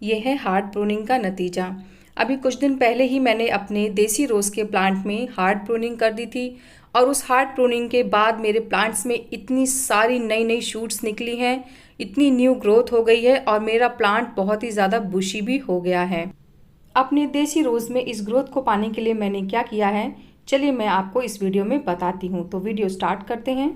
ये है hard pruning का नतीजा। अभी कुछ दिन पहले ही मैंने अपने देसी रोज़ के प्लांट में हार्ड प्रूनिंग कर दी थी और उस हार्ड प्रूनिंग के बाद मेरे प्लांट्स में इतनी सारी नई नई शूट्स निकली हैं, इतनी न्यू ग्रोथ हो गई है और मेरा प्लांट बहुत ही ज़्यादा बुशी भी हो गया है। अपने देसी रोज़ में इस ग्रोथ को पाने के लिए मैंने क्या किया है, चलिए मैं आपको इस वीडियो में बताती हूँ। तो वीडियो स्टार्ट करते हैं।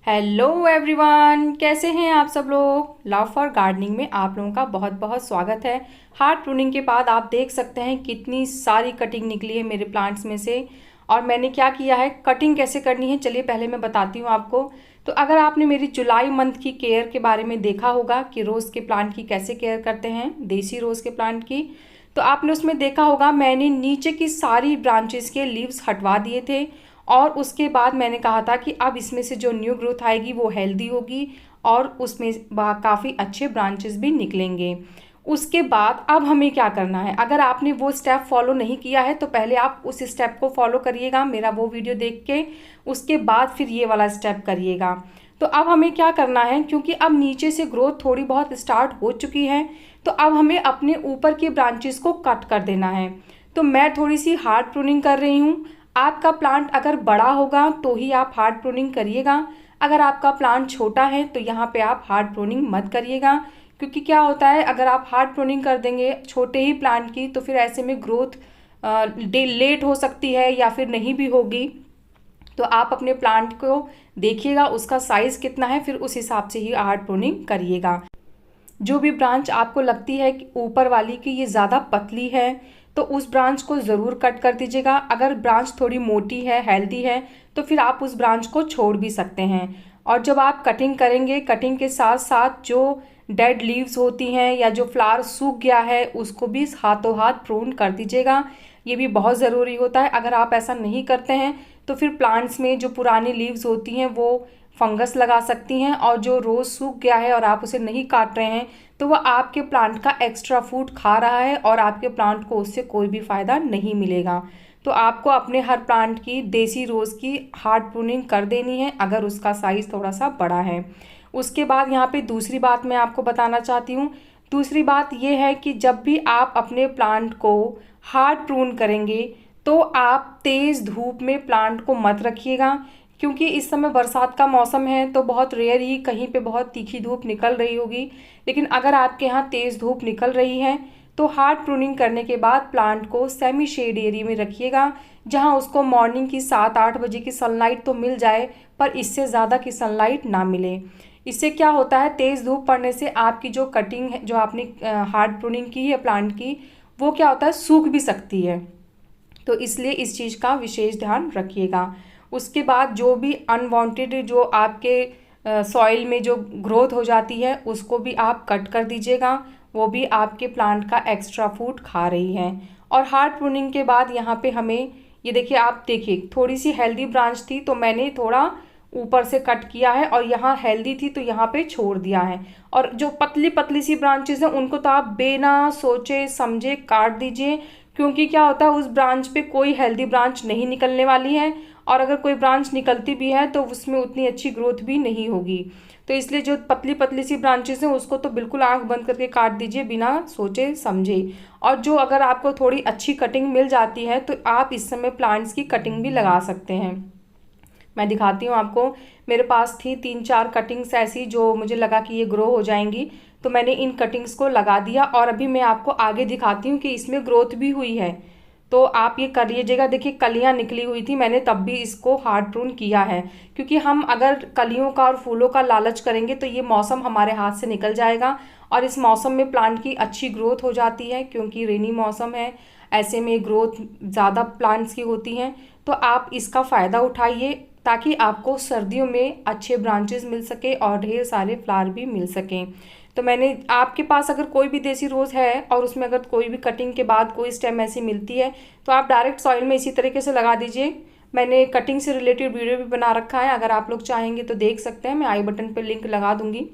हेलो एवरीवन, कैसे हैं आप सब लोग। लव फॉर गार्डनिंग में आप लोगों का बहुत बहुत स्वागत है। हार्ड प्रूनिंग के बाद आप देख सकते हैं कितनी सारी कटिंग निकली है मेरे प्लांट्स में से। और मैंने क्या किया है, कटिंग कैसे करनी है, चलिए पहले मैं बताती हूँ आपको। तो अगर आपने मेरी जुलाई मंथ की केयर के बारे में देखा होगा कि रोज़ के प्लांट की कैसे केयर करते हैं, देसी रोज़ के प्लांट की, तो आपने उसमें देखा होगा मैंने नीचे की सारी ब्रांचेस के लीव्स हटवा दिए थे और उसके बाद मैंने कहा था कि अब इसमें से जो न्यू ग्रोथ आएगी वो हेल्दी होगी और उसमें काफ़ी अच्छे ब्रांचेस भी निकलेंगे। उसके बाद अब हमें क्या करना है, अगर आपने वो स्टेप फॉलो नहीं किया है तो पहले आप उस स्टेप को फॉलो करिएगा, मेरा वो वीडियो देख के। उसके बाद फिर ये वाला स्टेप करिएगा। तो अब हमें क्या करना है, क्योंकि अब नीचे से ग्रोथ थोड़ी बहुत स्टार्ट हो चुकी है, तो अब हमें अपने ऊपर के ब्रांचेस को कट कर देना है। तो मैं थोड़ी सी हार्ड प्रूनिंग कर रही हूँ। आपका प्लांट अगर बड़ा होगा तो ही आप हार्ड प्रूनिंग करिएगा। अगर आपका प्लांट छोटा है तो यहाँ पे आप हार्ड प्रूनिंग मत करिएगा, क्योंकि क्या होता है, अगर आप हार्ड प्रूनिंग कर देंगे छोटे ही प्लांट की तो फिर ऐसे में ग्रोथ लेट हो सकती है या फिर नहीं भी होगी। तो आप अपने प्लांट को देखिएगा उसका साइज़ कितना है, फिर उस हिसाब से ही हार्ड प्रूनिंग करिएगा। जो भी ब्रांच आपको लगती है कि ऊपर वाली की ये ज़्यादा पतली है तो उस ब्रांच को ज़रूर कट कर दीजिएगा। अगर ब्रांच थोड़ी मोटी है, हेल्दी है, तो फिर आप उस ब्रांच को छोड़ भी सकते हैं। और जब आप कटिंग करेंगे, कटिंग के साथ साथ जो डेड लीव्स होती हैं या जो फ्लावर सूख गया है उसको भी हाथों हाथ प्रून कर दीजिएगा। ये भी बहुत ज़रूरी होता है। अगर आप ऐसा नहीं करते हैं तो फिर प्लांट्स में जो पुरानी लीव्स होती हैं वो फंगस लगा सकती हैं, और जो रोज़ सूख गया है और आप उसे नहीं काट रहे हैं तो वह आपके प्लांट का एक्स्ट्रा फूड खा रहा है और आपके प्लांट को उससे कोई भी फ़ायदा नहीं मिलेगा। तो आपको अपने हर प्लांट की देसी रोज़ की हार्ड प्रूनिंग कर देनी है अगर उसका साइज़ थोड़ा सा बड़ा है। उसके बाद यहाँ पे दूसरी बात मैं आपको बताना चाहती हूँ। दूसरी बात ये है कि जब भी आप अपने प्लांट को हार्ड प्रून करेंगे तो आप तेज़ धूप में प्लांट को मत रखिएगा, क्योंकि इस समय बरसात का मौसम है तो बहुत रेयर ही कहीं पे बहुत तीखी धूप निकल रही होगी। लेकिन अगर आपके यहाँ तेज़ धूप निकल रही है तो हार्ड प्रूनिंग करने के बाद प्लांट को सेमी शेड एरिया में रखिएगा, जहाँ उसको मॉर्निंग की 7-8 बजे की सनलाइट तो मिल जाए पर इससे ज़्यादा की सनलाइट ना मिले। इससे क्या होता है, तेज़ धूप पड़ने से आपकी जो कटिंग है, जो आपने हार्ड प्रूनिंग की है प्लांट की, वो क्या होता है, सूख भी सकती है। तो इसलिए इस चीज़ का विशेष ध्यान रखिएगा। उसके बाद जो भी अनवांटेड जो आपके सॉइल में जो ग्रोथ हो जाती है उसको भी आप कट कर दीजिएगा, वो भी आपके प्लांट का एक्स्ट्रा फूड खा रही है। और हार्ड प्रूनिंग के बाद यहाँ पे हमें ये देखिए, आप देखिए थोड़ी सी हेल्दी ब्रांच थी तो मैंने थोड़ा ऊपर से कट किया है और यहाँ हेल्दी थी तो यहाँ पे छोड़ दिया है। और जो पतली पतली सी ब्रांचेस हैं उनको तो आप बिना सोचे समझे काट दीजिए, क्योंकि क्या होता है उस ब्रांच पे कोई हेल्दी ब्रांच नहीं निकलने वाली है, और अगर कोई ब्रांच निकलती भी है तो उसमें उतनी अच्छी ग्रोथ भी नहीं होगी। तो इसलिए जो पतली पतली सी ब्रांचेस हैं उसको तो बिल्कुल आंख बंद करके काट दीजिए बिना सोचे समझे। और जो अगर आपको थोड़ी अच्छी कटिंग मिल जाती है तो आप इस समय प्लांट्स की कटिंग भी लगा सकते हैं। मैं दिखाती हूँ आपको। मेरे पास थी 3-4 कटिंग्स ऐसी जो मुझे लगा कि ये ग्रो हो जाएंगी, तो मैंने इन कटिंग्स को लगा दिया और अभी मैं आपको आगे दिखाती हूँ कि इसमें ग्रोथ भी हुई है। तो आप ये कर लीजिएगा। देखिए कलियाँ निकली हुई थी, मैंने तब भी इसको हार्ड प्रून किया है, क्योंकि हम अगर कलियों का और फूलों का लालच करेंगे तो ये मौसम हमारे हाथ से निकल जाएगा। और इस मौसम में प्लांट की अच्छी ग्रोथ हो जाती है, क्योंकि रेनी मौसम है, ऐसे में ग्रोथ ज़्यादा प्लांट्स की होती हैं। तो आप इसका फ़ायदा उठाइए ताकि आपको सर्दियों में अच्छे ब्रांचेस मिल सके और ढेर सारे फ्लावर भी मिल सकें। तो मैंने, आपके पास अगर कोई भी देसी रोज़ है और उसमें अगर कोई भी कटिंग के बाद कोई स्टेम ऐसी मिलती है तो आप डायरेक्ट सॉइल में इसी तरीके से लगा दीजिए। मैंने कटिंग से रिलेटेड वीडियो भी बना रखा है, अगर आप लोग चाहेंगे तो देख सकते हैं। मैं आई बटन पर लिंक लगा दूंगी,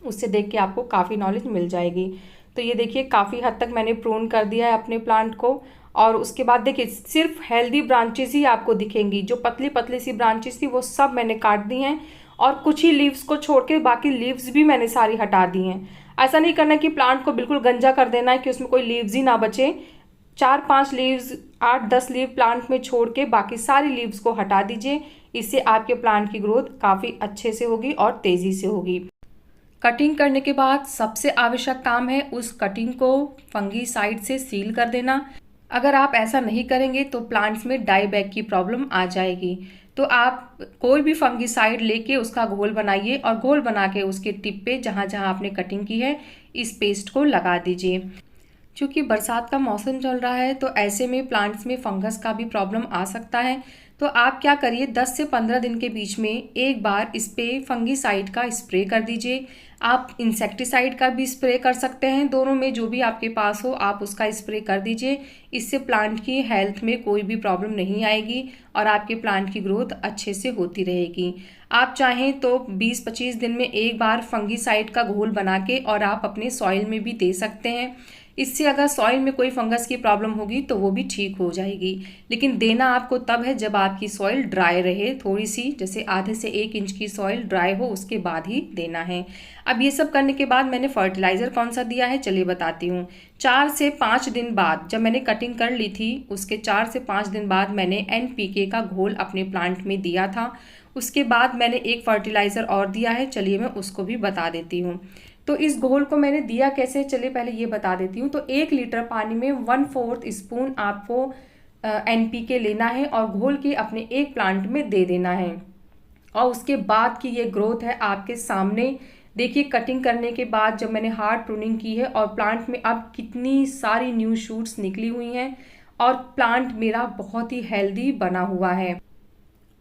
उससे देख के आपको काफ़ी नॉलेज मिल जाएगी। तो ये देखिए काफ़ी हद तक मैंने प्रून कर दिया है अपने प्लांट को। और उसके बाद देखिए सिर्फ हेल्दी ब्रांचेस ही आपको दिखेंगी, जो पतली पतली सी ब्रांचेस थी वो सब मैंने काट दी हैं और कुछ ही लीव्स को छोड़ के बाकी लीव्स भी मैंने सारी हटा दी हैं। ऐसा नहीं करना कि प्लांट को बिल्कुल गंजा कर देना है कि उसमें कोई लीव्स ही ना बचे। 4-5 लीव्स, 8-10 लीव प्लांट में छोड़ के बाकी सारी लीव्स को हटा दीजिए। इससे आपके प्लांट की ग्रोथ काफ़ी अच्छे से होगी और तेज़ी से होगी। कटिंग करने के बाद सबसे आवश्यक काम है उस कटिंग को फंगीसाइड से सील कर देना। अगर आप ऐसा नहीं करेंगे तो प्लांट्स में डाई बैक की प्रॉब्लम आ जाएगी। तो आप कोई भी फंगीसाइड लेके उसका घोल बनाइए और घोल बना के उसके टिप पे जहाँ जहाँ आपने कटिंग की है इस पेस्ट को लगा दीजिए। क्योंकि बरसात का मौसम चल रहा है तो ऐसे में प्लांट्स में फंगस का भी प्रॉब्लम आ सकता है। तो आप क्या करिए, 10 से 15 दिन के बीच में एक बार इस पे फंगीसाइड का स्प्रे कर दीजिए। आप इंसेक्टिसाइड का भी स्प्रे कर सकते हैं, दोनों में जो भी आपके पास हो आप उसका स्प्रे कर दीजिए। इससे प्लांट की हेल्थ में कोई भी प्रॉब्लम नहीं आएगी और आपके प्लांट की ग्रोथ अच्छे से होती रहेगी। आप चाहें तो 20-25 दिन में एक बार फंगीसाइड का घोल बना के और आप अपने सॉइल में भी दे सकते हैं। इससे अगर सॉइल में कोई फंगस की प्रॉब्लम होगी तो वो भी ठीक हो जाएगी। लेकिन देना आपको तब है जब आपकी सॉइल ड्राई रहे, थोड़ी सी जैसे आधे से 1 इंच की सॉइल ड्राई हो, उसके बाद ही देना है। अब ये सब करने के बाद मैंने फर्टिलाइज़र कौन सा दिया है चलिए बताती हूँ। 4 से 5 दिन बाद जब मैंने कटिंग कर ली थी उसके 4 से 5 दिन बाद मैंने NPK का घोल अपने प्लांट में दिया था। उसके बाद मैंने एक फर्टिलाइज़र और दिया है, चलिए मैं उसको भी बता देती हूँ। तो इस घोल को मैंने दिया कैसे, चलिए पहले ये बता देती हूँ। तो 1 लीटर पानी में 1/4 स्पून आपको NPK लेना है और घोल के अपने एक प्लांट में दे देना है। और उसके बाद की ये ग्रोथ है आपके सामने। देखिए कटिंग करने के बाद जब मैंने हार्ड प्रूनिंग की है और प्लांट में अब कितनी सारी न्यू शूट्स निकली हुई हैं और प्लांट मेरा बहुत ही हेल्दी बना हुआ है।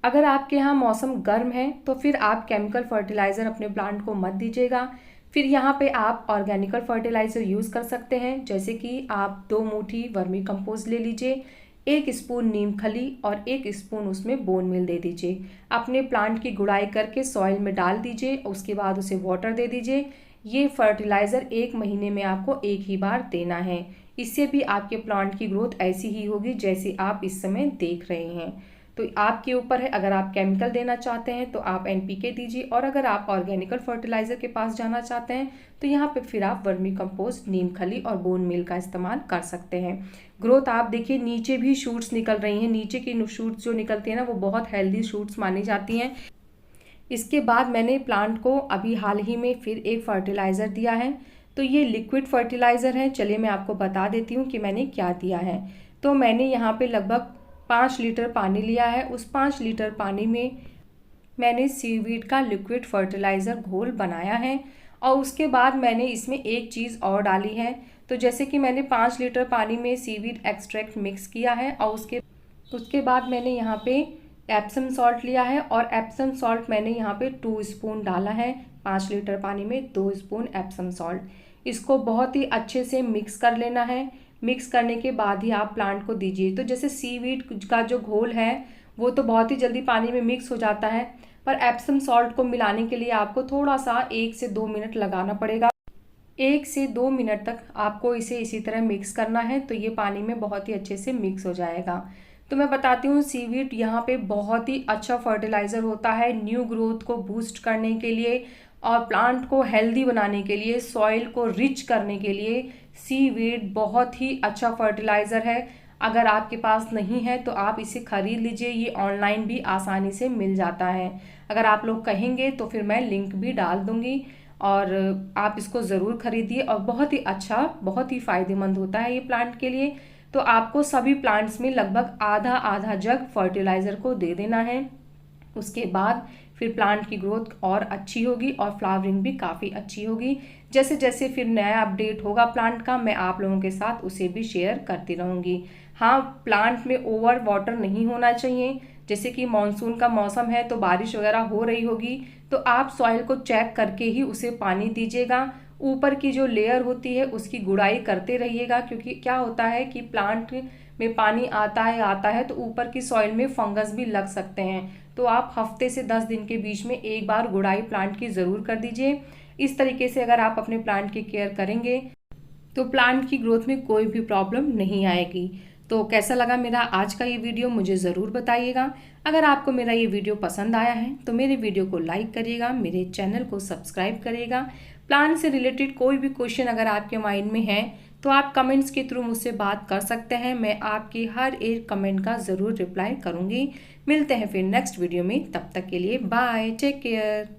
अगर आपके यहाँ मौसम गर्म है तो फिर आप केमिकल फर्टिलाइज़र अपने प्लांट को मत दीजिएगा। फिर यहाँ पे आप ऑर्गेनिकल फर्टिलाइज़र यूज़ कर सकते हैं, जैसे कि आप 2 मुट्ठी वर्मी कंपोस्ट ले लीजिए, 1 स्पून नीम खली और 1 स्पून उसमें बोन मील दे दीजिए। अपने प्लांट की गुड़ाई करके सॉइल में डाल दीजिए, उसके बाद उसे वाटर दे दीजिए। ये फर्टिलाइज़र 1 महीने में आपको एक ही बार देना है। इससे भी आपके प्लांट की ग्रोथ ऐसी ही होगी जैसे आप इस समय देख रहे हैं। तो आपके ऊपर है, अगर आप केमिकल देना चाहते हैं तो आप NPK दीजिए और अगर आप ऑर्गेनिकल फर्टिलाइज़र के पास जाना चाहते हैं तो यहाँ पे फिर आप वर्मी कंपोस्ट, नीम खली और बोन मील का इस्तेमाल कर सकते हैं। ग्रोथ आप देखिए नीचे भी शूट्स निकल रही हैं, नीचे की शूट्स जो निकलती हैं ना वो बहुत हेल्दी शूट्स मानी जाती हैं। इसके बाद मैंने प्लांट को अभी हाल ही में फिर एक फर्टिलाइज़र दिया है। तो ये लिक्विड फर्टिलाइज़र है, चलिए मैं आपको बता देती हूँ कि मैंने क्या दिया है। तो मैंने यहाँ पे लगभग 5 लीटर पानी लिया है। उस 5 लीटर पानी में मैंने सीवीड का लिक्विड फर्टिलाइज़र घोल बनाया है और उसके बाद मैंने इसमें एक चीज़ और डाली है। तो जैसे कि मैंने 5 लीटर पानी में सीवीड एक्सट्रैक्ट मिक्स किया है और उसके बाद मैंने यहाँ पे एप्सम सॉल्ट लिया है और एप्सम सॉल्ट मैंने यहाँ पे 2 स्पून डाला है। 5 लीटर पानी में 2 स्पून एप्सम सॉल्ट। इसको बहुत ही अच्छे से मिक्स कर लेना है। मिक्स करने के बाद ही आप प्लांट को दीजिए। तो जैसे सीवीड का जो घोल है वो तो बहुत ही जल्दी पानी में मिक्स हो जाता है, पर एप्सम सॉल्ट को मिलाने के लिए आपको थोड़ा सा 1 से 2 मिनट लगाना पड़ेगा। 1 से 2 मिनट तक आपको इसे इसी तरह मिक्स करना है, तो ये पानी में बहुत ही अच्छे से मिक्स हो जाएगा। तो मैं बताती हूँ, सीवीड यहाँ पे बहुत ही अच्छा फर्टिलाइज़र होता है न्यू ग्रोथ को बूस्ट करने के लिए और प्लांट को हेल्दी बनाने के लिए, सॉइल को रिच करने के लिए सीवीड बहुत ही अच्छा फर्टिलाइज़र है। अगर आपके पास नहीं है तो आप इसे खरीद लीजिए, ये ऑनलाइन भी आसानी से मिल जाता है। अगर आप लोग कहेंगे तो फिर मैं लिंक भी डाल दूँगी और आप इसको ज़रूर खरीदिए और बहुत ही अच्छा, बहुत ही फ़ायदेमंद होता है ये प्लांट के लिए। तो आपको सभी प्लांट्स में लगभग आधा आधा जग फर्टिलाइज़र को दे देना है। उसके बाद फिर प्लांट की ग्रोथ और अच्छी होगी और फ्लावरिंग भी काफ़ी अच्छी होगी। जैसे जैसे फिर नया अपडेट होगा प्लांट का मैं आप लोगों के साथ उसे भी शेयर करती रहूँगी। हाँ, प्लांट में ओवर वाटर नहीं होना चाहिए। जैसे कि मानसून का मौसम है तो बारिश वगैरह हो रही होगी तो आप सॉइल को चेक करके ही उसे पानी दीजिएगा। ऊपर की जो लेयर होती है उसकी गुड़ाई करते रहिएगा, क्योंकि क्या होता है कि प्लांट में पानी आता है तो ऊपर की सॉइल में फंगस भी लग सकते हैं। तो आप हफ्ते से 10 दिन के बीच में एक बार गुड़ाई प्लांट की ज़रूर कर दीजिए। इस तरीके से अगर आप अपने प्लांट की केयर करेंगे तो प्लांट की ग्रोथ में कोई भी प्रॉब्लम नहीं आएगी। तो कैसा लगा मेरा आज का ये वीडियो मुझे ज़रूर बताइएगा। अगर आपको मेरा ये वीडियो पसंद आया है तो मेरे वीडियो को लाइक करिएगा, मेरे चैनल को सब्सक्राइब करिएगा। प्लांट से रिलेटेड कोई भी क्वेश्चन अगर आपके माइंड में है तो आप कमेंट्स के थ्रू मुझसे बात कर सकते हैं। मैं आपकी हर एक कमेंट का ज़रूर रिप्लाई करूँगी। मिलते हैं फिर नेक्स्ट वीडियो में, तब तक के लिए बाय, टेक केयर।